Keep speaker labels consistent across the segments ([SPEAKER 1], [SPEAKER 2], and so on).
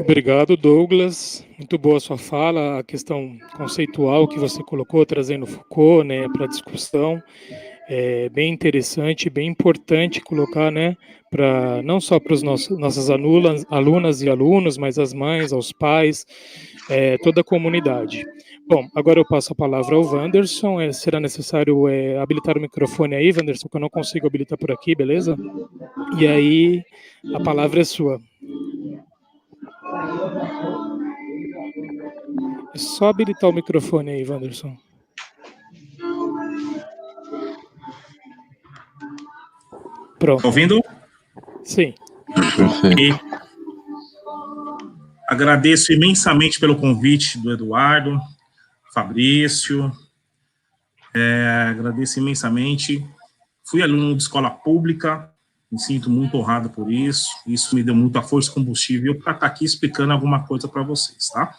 [SPEAKER 1] Obrigado, Douglas. Muito boa a sua fala, a questão conceitual que você colocou, trazendo Foucault, né, para discussão. É bem interessante, bem importante colocar, né, para não só para os nossas alunas e alunos, mas as mães, aos pais, toda a comunidade. Bom, agora eu passo a palavra ao Wanderson. Será necessário habilitar o microfone aí, Wanderson, que eu não consigo habilitar por aqui, beleza? E aí, a palavra é sua. É só habilitar o microfone aí, Wanderson. Pronto.
[SPEAKER 2] Tá ouvindo?
[SPEAKER 1] Sim.
[SPEAKER 2] E agradeço imensamente pelo convite do Eduardo, Fabrício. Agradeço imensamente. Fui aluno de escola pública, me sinto muito honrado por isso. Isso me deu muita força e combustível para estar aqui explicando alguma coisa para vocês, tá?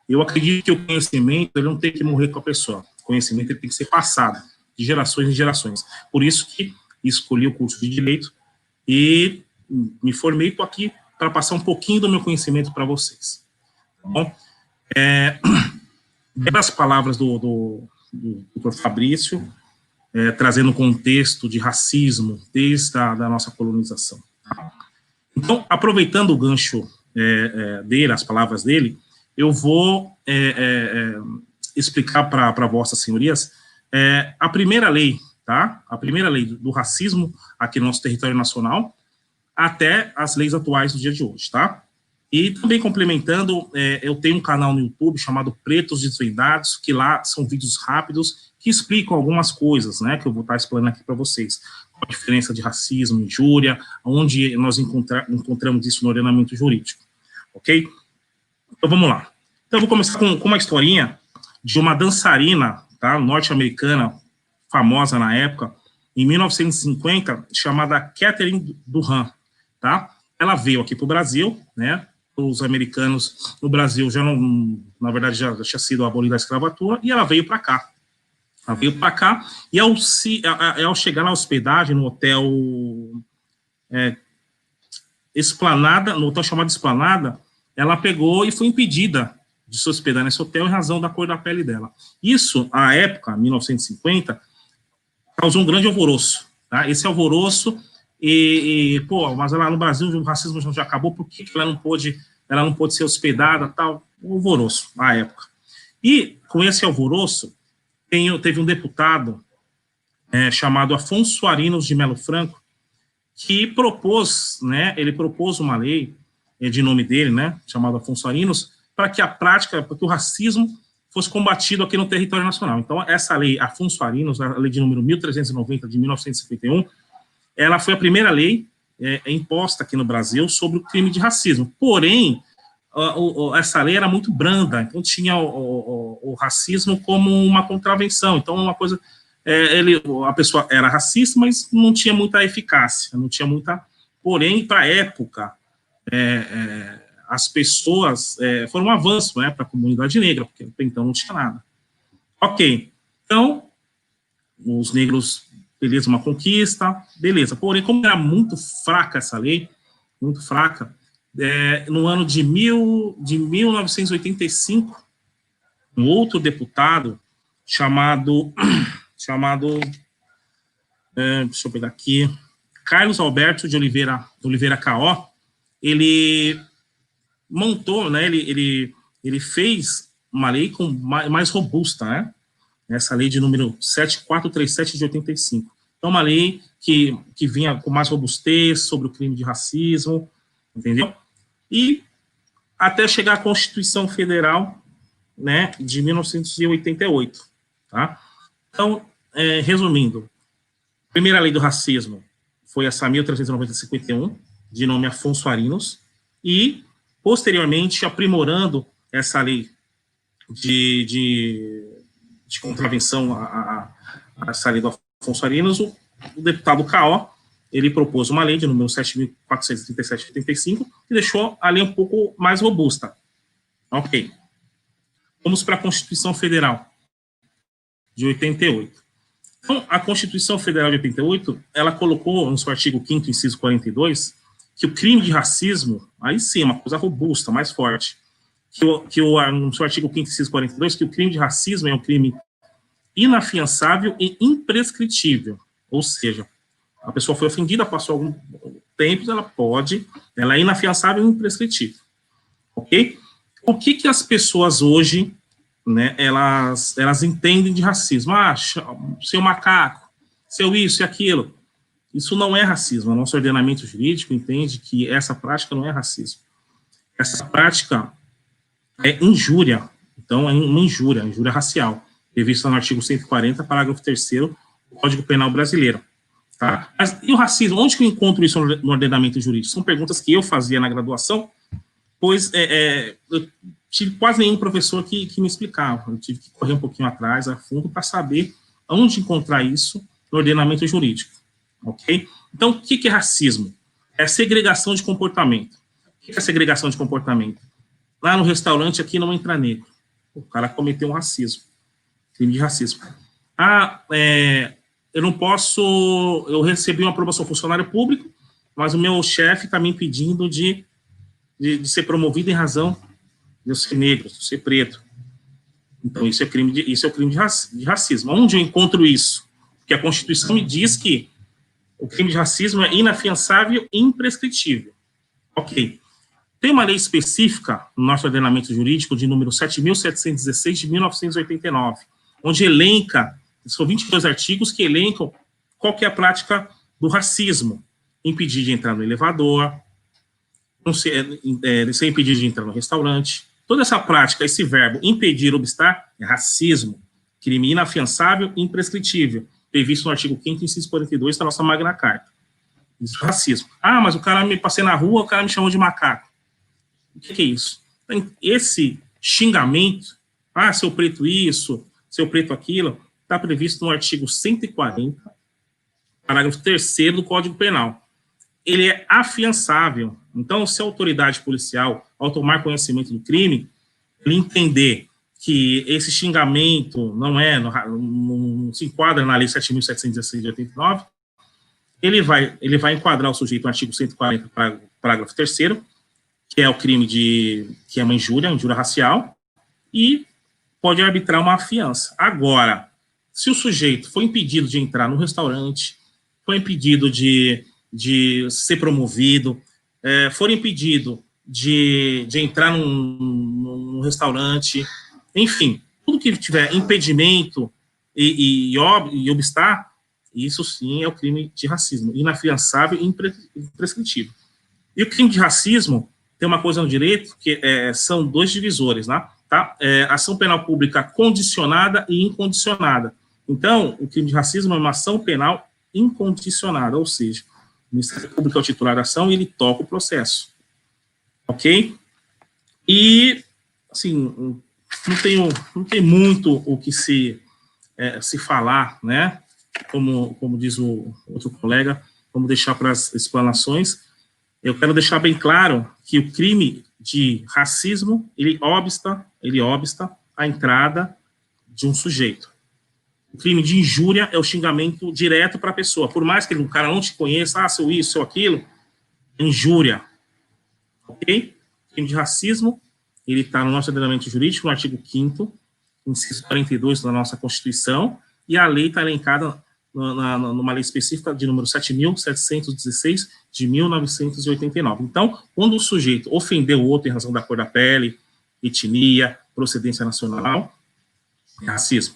[SPEAKER 2] Eu acredito que o conhecimento ele não tem que morrer com a pessoa. O conhecimento ele tem que ser passado de gerações em gerações. Por isso que escolhi o curso de Direito e me formei, estou aqui para passar um pouquinho do meu conhecimento para vocês. Tá bom? Pelas palavras do Dr. Fabrício, trazendo o contexto de racismo desde da nossa colonização. Tá? Então, aproveitando o gancho dele, as palavras dele, eu vou explicar para vossas senhorias a primeira lei, tá? A primeira lei do racismo aqui no nosso território nacional, até as leis atuais do dia de hoje, tá? E também complementando, eu tenho um canal no YouTube chamado Pretos Desvendados, que lá são vídeos rápidos que explicam algumas coisas, né, que eu vou estar explanando aqui para vocês. A diferença de racismo, injúria, onde nós encontramos isso no ordenamento jurídico, ok? Então, vamos lá. Então, eu vou começar com uma historinha de uma dançarina, tá, norte-americana, famosa na época, em 1950, chamada Catherine Durham, tá? Ela veio aqui para o Brasil, né? Os americanos no Brasil já não, na verdade, já tinha sido abolida a escravatura, e ela veio para cá. Ela veio para cá, e ao chegar na hospedagem, no hotel Esplanada, no hotel chamado Esplanada, ela pegou e foi impedida de se hospedar nesse hotel em razão da cor da pele dela. Isso, à época, 1950, causou um grande alvoroço, tá? Esse alvoroço, pô, mas lá no Brasil o racismo já acabou, por que ela não pôde ser hospedada, tal? Um alvoroço, à época. E, com esse alvoroço, teve um deputado chamado Afonso Arinos de Melo Franco, que propôs, né, ele propôs uma lei, de nome dele, né, chamado Afonso Arinos, para que o racismo fosse combatido aqui no território nacional. Então, essa lei, Afonso Arinos, a lei de número 1390, de 1951, ela foi a primeira lei imposta aqui no Brasil sobre o crime de racismo. Porém, essa lei era muito branda, então tinha o racismo como uma contravenção. Então, uma coisa... a pessoa era racista, mas não tinha muita eficácia, não tinha muita... Porém, para a época, as pessoas foram um avanço, né, para a comunidade negra, porque até então não tinha nada. Ok, então, os negros, beleza, uma conquista, beleza. Porém, como era muito fraca essa lei, muito fraca, no ano de 1985, um outro deputado chamado deixa eu pegar aqui, Carlos Alberto de Oliveira Caó, ele montou, né, ele fez uma lei mais robusta, né, essa lei de número 7437 de 85. Então, uma lei que vinha com mais robustez sobre o crime de racismo, entendeu? E até chegar à Constituição Federal, né, de 1988, tá? Então, resumindo, a primeira lei do racismo foi essa 1390-51, de nome Afonso Arinos, e, posteriormente, aprimorando essa lei de contravenção a essa lei do Afonso Arinos, o deputado Caó, ele propôs uma lei de número 7.437 de 85, que deixou a lei um pouco mais robusta. Ok. Vamos para a Constituição Federal de 88. Então, a Constituição Federal de 88, ela colocou no seu artigo 5º, inciso 42, que o crime de racismo, aí sim, é uma coisa robusta, mais forte, no seu artigo 5º, inciso 42, que o crime de racismo é um crime inafiançável e imprescritível, ou seja, a pessoa foi ofendida, passou algum tempo, ela é inafiançável e imprescritível, ok? O que as pessoas hoje, né, elas entendem de racismo? Ah, seu macaco, seu isso e aquilo. Isso não é racismo. O nosso ordenamento jurídico entende que essa prática não é racismo. Essa prática é injúria. Então, é uma injúria racial, prevista no artigo 140, parágrafo 3º do Código Penal Brasileiro. Tá? Mas, e o racismo? Onde que eu encontro isso no ordenamento jurídico? São perguntas que eu fazia na graduação, pois eu tive quase nenhum professor que me explicava. Eu tive que correr um pouquinho atrás, a fundo, para saber onde encontrar isso no ordenamento jurídico. Ok? Então, o que é racismo? É segregação de comportamento. O que é segregação de comportamento? Lá no restaurante, aqui não entra negro. O cara cometeu um racismo. Crime de racismo. Eu não posso... Eu recebi uma promoção funcionário público, mas o meu chefe está me impedindo de ser promovido em razão de eu ser negro, de eu ser preto. Então, isso é crime de racismo. Onde eu encontro isso? Porque a Constituição me diz que o crime de racismo é inafiançável e imprescritível. Ok. Tem uma lei específica no nosso ordenamento jurídico de número 7.716 de 1989, onde elenca, são 22 artigos que elencam qual que é a prática do racismo. Impedir de entrar no elevador, ser impedido de entrar no restaurante. Toda essa prática, esse verbo, impedir, obstar, é racismo. Crime inafiançável e imprescritível, previsto no artigo 5º, inciso 42 da nossa Magna Carta. Isso é racismo. Ah, mas o cara me passei na rua, o cara me chamou de macaco. O que é isso? Esse xingamento, seu preto isso, seu preto aquilo, está previsto no artigo 140, parágrafo 3º do Código Penal. Ele é afiançável. Então, se a autoridade policial, ao tomar conhecimento do crime, ele entender que esse xingamento não se enquadra na Lei 7.716 de 89, ele vai enquadrar o sujeito no artigo 140, parágrafo 3º, que é o crime que é uma injúria racial, e pode arbitrar uma fiança. Agora, se o sujeito foi impedido de entrar no restaurante, foi impedido de ser promovido, for impedido de entrar num restaurante, enfim, tudo que tiver impedimento e obstar, isso sim é o crime de racismo, inafiançável e imprescritível. E o crime de racismo tem uma coisa no direito, que são dois divisores, né? Tá? Ação penal pública condicionada e incondicionada. Então, o crime de racismo é uma ação penal incondicionada, ou seja, o Ministério Público é o titular da ação e ele toca o processo. Ok? E, assim, não tem muito o que se falar, né? Como diz o outro colega, vamos deixar para as explanações. Eu quero deixar bem claro que o crime de racismo, ele obsta a entrada de um sujeito. O crime de injúria é o xingamento direto para a pessoa. Por mais que o cara não te conheça, seu isso, seu aquilo, injúria. Ok? O crime de racismo, ele está no nosso ordenamento jurídico, no artigo 5º, inciso 42 da nossa Constituição, e a lei está elencada numa lei específica de número 7.716 de 1989. Então, quando o sujeito ofendeu o outro em razão da cor da pele, etnia, procedência nacional, é racismo.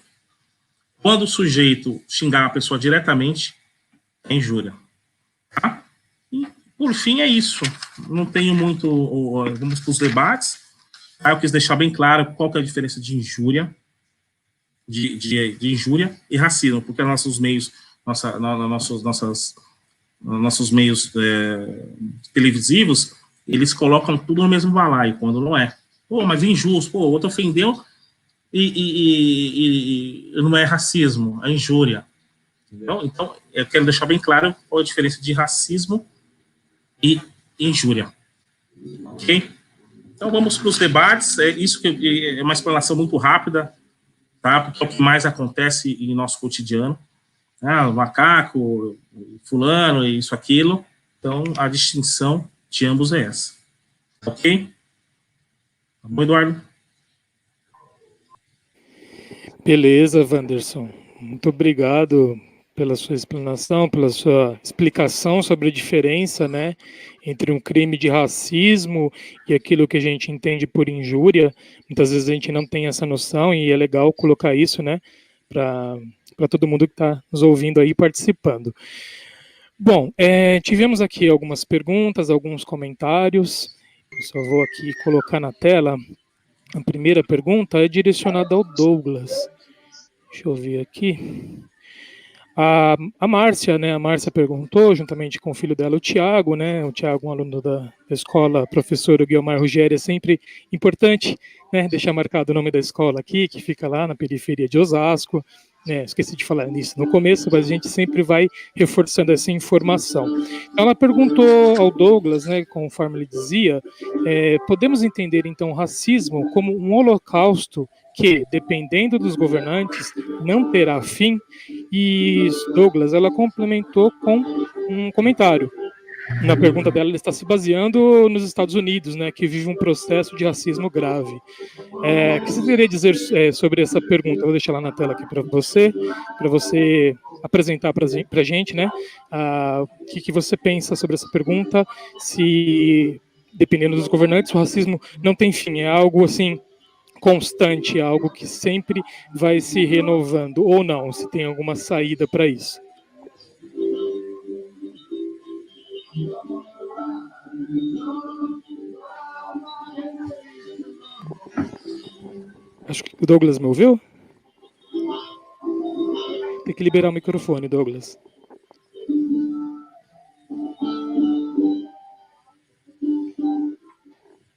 [SPEAKER 2] Quando o sujeito xingar a pessoa diretamente, é injúria. Tá? E, por fim, é isso. Não tenho muito... Vamos para os debates. Tá? Eu quis deixar bem claro qual que é a diferença de injúria, de injúria e racismo, porque nossos meios, nossos meios televisivos, eles colocam tudo no mesmo balaio, quando não é. Pô, mas é injusto, o outro ofendeu e não é racismo, é injúria. Entendeu? Então, eu quero deixar bem claro qual a diferença de racismo e injúria. Ok? Então, vamos para os debates. Isso que é uma explanação muito rápida, tá? Porque é o que mais acontece em nosso cotidiano. O macaco, fulano, isso, aquilo. Então, a distinção de ambos é essa. Ok? Tá bom, Eduardo?
[SPEAKER 1] Beleza, Wanderson. Muito obrigado pela sua explanação, pela sua explicação sobre a diferença, né, entre um crime de racismo e aquilo que a gente entende por injúria. Muitas vezes a gente não tem essa noção e é legal colocar isso, né, para todo mundo que está nos ouvindo aí participando. Bom, tivemos aqui algumas perguntas, alguns comentários. Eu só vou aqui colocar na tela. A primeira pergunta é direcionada ao Douglas. Deixa eu ver aqui. A Márcia, né? A Márcia perguntou, juntamente com o filho dela, o Tiago, né? O Tiago, um aluno da escola, professor Guilmar Ruggieri, é sempre importante, né? Deixar marcado o nome da escola aqui, que fica lá na periferia de Osasco. Esqueci de falar nisso no começo, mas a gente sempre vai reforçando essa informação. Então, ela perguntou ao Douglas, né? Conforme ele dizia, podemos entender então o racismo como um holocausto que, dependendo dos governantes, não terá fim. E Douglas, ela complementou com um comentário. Na pergunta dela, ela está se baseando nos Estados Unidos, né, que vive um processo de racismo grave. O que você teria a dizer sobre essa pergunta? Eu vou deixar lá na tela aqui para você apresentar para a gente, né, o que você pensa sobre essa pergunta, se, dependendo dos governantes, o racismo não tem fim, é algo assim constante, algo que sempre vai se renovando, ou não, se tem alguma saída para isso. Acho que o Douglas me ouviu? Tem que liberar o microfone, Douglas.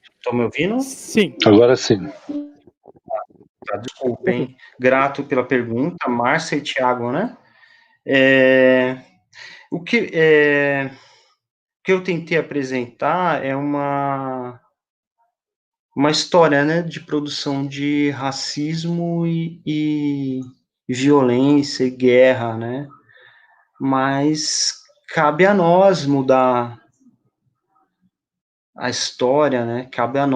[SPEAKER 3] Estão me ouvindo?
[SPEAKER 1] Sim.
[SPEAKER 4] Agora sim.
[SPEAKER 3] Tá, desculpem. Grato pela pergunta, Márcia e Thiago, né? O que eu tentei apresentar é uma história, né, de produção de racismo e violência e guerra, né? Mas cabe a nós mudar a história, né? Cabe a nós